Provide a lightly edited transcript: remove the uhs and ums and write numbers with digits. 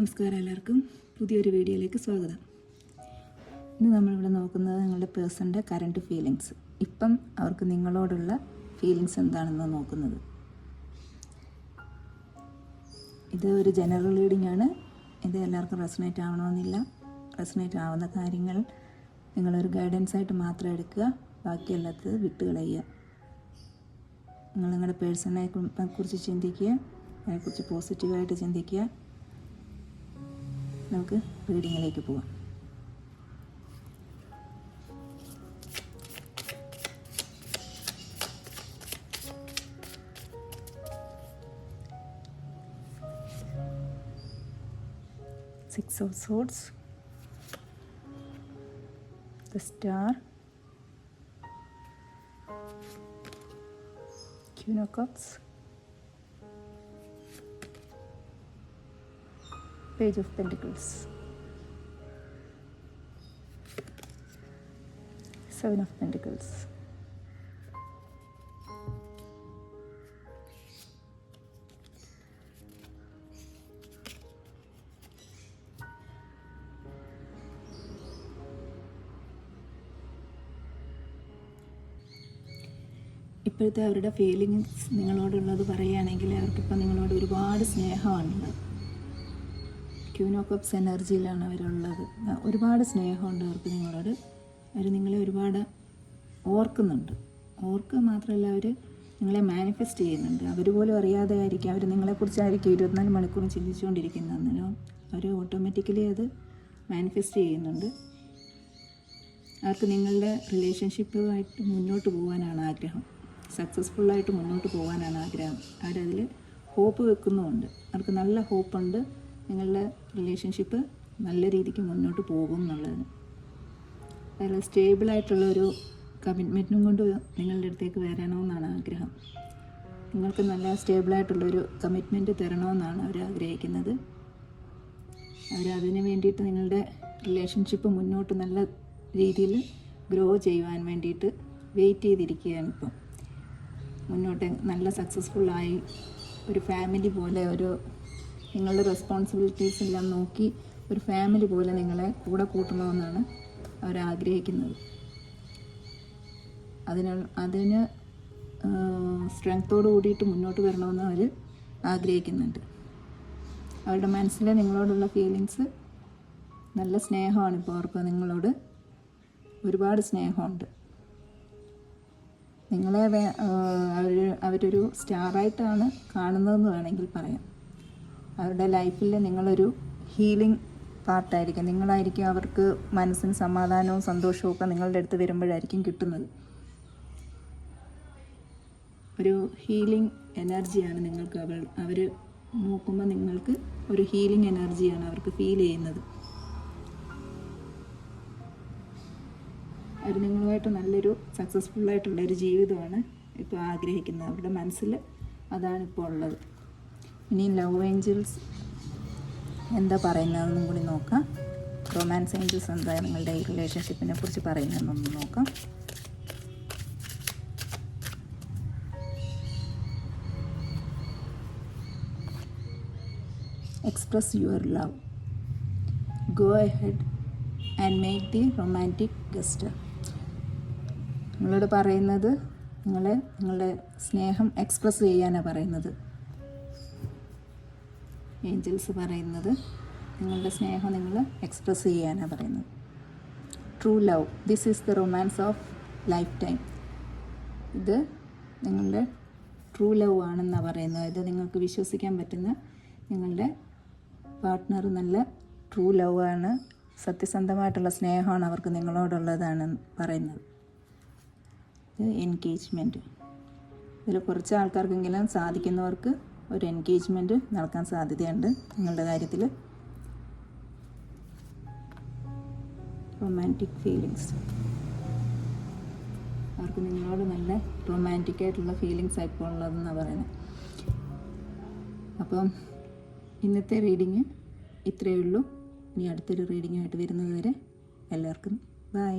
നമസ്കാരം, എല്ലാവർക്കും പുതിയൊരു വീഡിയോയിലേക്ക് സ്വാഗതം. ഇന്ന് നമ്മളിവിടെ നോക്കുന്നത് നിങ്ങളുടെ പേഴ്സൻ്റെ കറണ്ട് ഫീലിങ്സ്. ഇപ്പം അവർക്ക് നിങ്ങളോടുള്ള ഫീലിങ്സ് എന്താണെന്ന് നോക്കുന്നത്. ഇത് ഒരു ജനറൽ റീഡിംഗ് ആണ്. ഇത് എല്ലാവർക്കും റെസണേറ്റ് ആവണമെന്നില്ല. റെസണേറ്റ് ആവുന്ന കാര്യങ്ങൾ നിങ്ങളൊരു ഗൈഡൻസ് ആയിട്ട് മാത്രം എടുക്കുക, ബാക്കിയല്ലാത്തത് വിട്ടുകളയുക. നിങ്ങൾ നിങ്ങളുടെ പേഴ്സണെ കുറിച്ച് ചിന്തിക്കുക, അതിനെക്കുറിച്ച് പോസിറ്റീവായിട്ട് ചിന്തിക്കുക. നമുക്ക് റീഡിങ്ങിലേക്ക് പോവാം. Six of Swords, the Star, Queen of Cups, Page of Pentacles, Seven of Pentacles, ഇപ്പോഴത്തെ അവരുടെ ഫീലിങ്സ് നിങ്ങളോടുള്ളത് പറയുകയാണെങ്കിൽ അവർക്കിപ്പോൾ നിങ്ങളോട് ഒരുപാട് സ്നേഹമാണുള്ളത്. ക്യൂൻ ഓഫ് കപ്സ് എനർജിയിലാണ് അവരുള്ളത്. ഒരുപാട് സ്നേഹമുണ്ട് അവർക്ക് നിങ്ങളോട്. അവർ നിങ്ങളെ ഒരുപാട് ഓർക്കുന്നുണ്ട്. ഓർക്കുക മാത്രമല്ല, അവർ നിങ്ങളെ മാനിഫെസ്റ്റ് ചെയ്യുന്നുണ്ട്. അവർ പോലും അറിയാതെ ആയിരിക്കും, അവർ നിങ്ങളെക്കുറിച്ചായിരിക്കും 24 മണിക്കൂറും ചിന്തിച്ചുകൊണ്ടിരിക്കുന്നതെന്നോ അവർ ഓട്ടോമാറ്റിക്കലി അത് മാനിഫെസ്റ്റ് ചെയ്യുന്നുണ്ട്. അവർക്ക് നിങ്ങളുടെ റിലേഷൻഷിപ്പുമായിട്ട് മുന്നോട്ട് പോകാനാണ് ആഗ്രഹം. സക്സസ്ഫുള്ളായിട്ട് മുന്നോട്ട് പോകാനാണ് ആഗ്രഹം. അവരതിൽ ഹോപ്പ് വെക്കുന്നുമുണ്ട്. അവർക്ക് നല്ല ഹോപ്പുണ്ട് നിങ്ങളുടെ റിലേഷൻഷിപ്പ് നല്ല രീതിക്ക് മുന്നോട്ട് പോകും എന്നുള്ളതിന്. അതിൽ സ്റ്റേബിളായിട്ടുള്ളൊരു കമ്മിറ്റ്മെൻറ്റും കൊണ്ട് നിങ്ങളുടെ അടുത്തേക്ക് വരണമെന്നാണ് ആഗ്രഹം. നിങ്ങൾക്ക് നല്ല സ്റ്റേബിളായിട്ടുള്ളൊരു കമ്മിറ്റ്മെൻറ്റ് തരണമെന്നാണ് അവർ ആഗ്രഹിക്കുന്നത്. അവരതിന് വേണ്ടിയിട്ട് നിങ്ങളുടെ റിലേഷൻഷിപ്പ് മുന്നോട്ട് നല്ല രീതിയിൽ ഗ്രോ ചെയ്യുവാൻ വേണ്ടിയിട്ട് വെയിറ്റ് ചെയ്തിരിക്കുകയാണ്. ഇപ്പം മുന്നോട്ട് നല്ല സക്സസ്ഫുള്ളായി ഒരു ഫാമിലി പോലെ, ഒരു നിങ്ങളുടെ റെസ്പോൺസിബിലിറ്റീസ് എല്ലാം നോക്കി ഒരു ഫാമിലി പോലെ നിങ്ങളെ കൂടെ കൂട്ടണമെന്നാണ് അവരാഗ്രഹിക്കുന്നത്. അതിന് സ്ട്രെങ്ത്തോട് കൂടിയിട്ട് മുന്നോട്ട് വരണമെന്ന് അവർ ആഗ്രഹിക്കുന്നുണ്ട്. അവരുടെ മനസ്സിൽ നിങ്ങളോടുള്ള ഫീലിങ്സ് നല്ല സ്നേഹമാണ്. ഇപ്പോൾ അവർക്ക് നിങ്ങളോട് ഒരുപാട് സ്നേഹമുണ്ട്. നിങ്ങളെ അവരൊരു സ്റ്റാറായിട്ടാണ് കാണുന്നതെന്ന് വേണമെങ്കിൽ പറയാം. അവരുടെ ലൈഫിൽ നിങ്ങളൊരു ഹീലിംഗ് പാർട്ടായിരിക്കും. നിങ്ങളായിരിക്കും അവർക്ക് മനസ്സിന് സമാധാനവും സന്തോഷവും ഒക്കെ നിങ്ങളുടെ അടുത്ത് വരുമ്പോഴായിരിക്കും കിട്ടുന്നത്. ഒരു ഹീലിംഗ് എനർജിയാണ് നിങ്ങൾക്ക് അവർ നോക്കുമ്പോൾ നിങ്ങൾക്ക് ഒരു ഹീലിംഗ് എനർജിയാണ് അവർക്ക് ഫീൽ ചെയ്യുന്നത്. അവർ നിങ്ങളുമായിട്ട് നല്ലൊരു സക്സസ്ഫുള്ളായിട്ടുള്ളൊരു ജീവിതമാണ് ഇപ്പോൾ ആഗ്രഹിക്കുന്നത്. അവരുടെ മനസ്സിൽ അതാണ് ഇപ്പോൾ ഉള്ളത്. ഇനി ലവ് ഏഞ്ചൽസ് എന്താ പറയുന്നതെന്നും കൂടി നോക്കാം. റൊമാൻസ് ഏഞ്ചൽസ് എന്താ നിങ്ങളുടെ ഈ റിലേഷൻഷിപ്പിനെ കുറിച്ച് പറയുന്നതെന്നൊന്ന് നോക്കാം. Express your love. Go ahead and make the romantic ഗസ്റ്റർ. നിങ്ങളോട് പറയുന്നത് നിങ്ങളുടെ സ്നേഹം എക്സ്പ്രസ് ചെയ്യാനാണ് പറയുന്നത്. ഏഞ്ചൽസ് പറയുന്നത് നിങ്ങളുടെ സ്നേഹം നിങ്ങൾ എക്സ്പ്രസ് ചെയ്യാനാണ് പറയുന്നത്. True love, this is the romance of life time. ഇത് നിങ്ങളുടെ ട്രൂ ലവ് ആണെന്നാണ് പറയുന്നത്. ഇത് നിങ്ങൾക്ക് വിശ്വസിക്കാൻ പറ്റുന്ന നിങ്ങളുടെ പാർട്ട്ണർ നല്ല ട്രൂ ലവ് ആണ്, സത്യസന്ധമായിട്ടുള്ള സ്നേഹമാണ് അവർക്ക് നിങ്ങളോടുള്ളതാണ് പറയുന്നത്. ഇത് എൻഗേജ്മെൻറ്റ്. ഇതിൽ കുറച്ച് ആൾക്കാർക്കെങ്കിലും സാധിക്കുന്നവർക്ക് ഒരു എൻഗേജ്മെൻറ്റ് നടക്കാൻ സാധ്യതയുണ്ട് നിങ്ങളുടെ കാര്യത്തിൽ. റൊമാൻറ്റിക് ഫീലിങ്സ്, അവർക്ക് നിങ്ങളോട് നല്ല റൊമാൻറ്റിക്കായിട്ടുള്ള ഫീലിങ്സ് ആയിപ്പോൾ ഉള്ളതെന്നാണ് പറയുന്നത്. അപ്പം ഇന്നത്തെ റീഡിങ് ഇത്രയേ ഉള്ളൂ. ഇനി അടുത്തൊരു റീഡിങ്ങായിട്ട് വരുന്നത് വരെ എല്ലാവർക്കും ബൈ.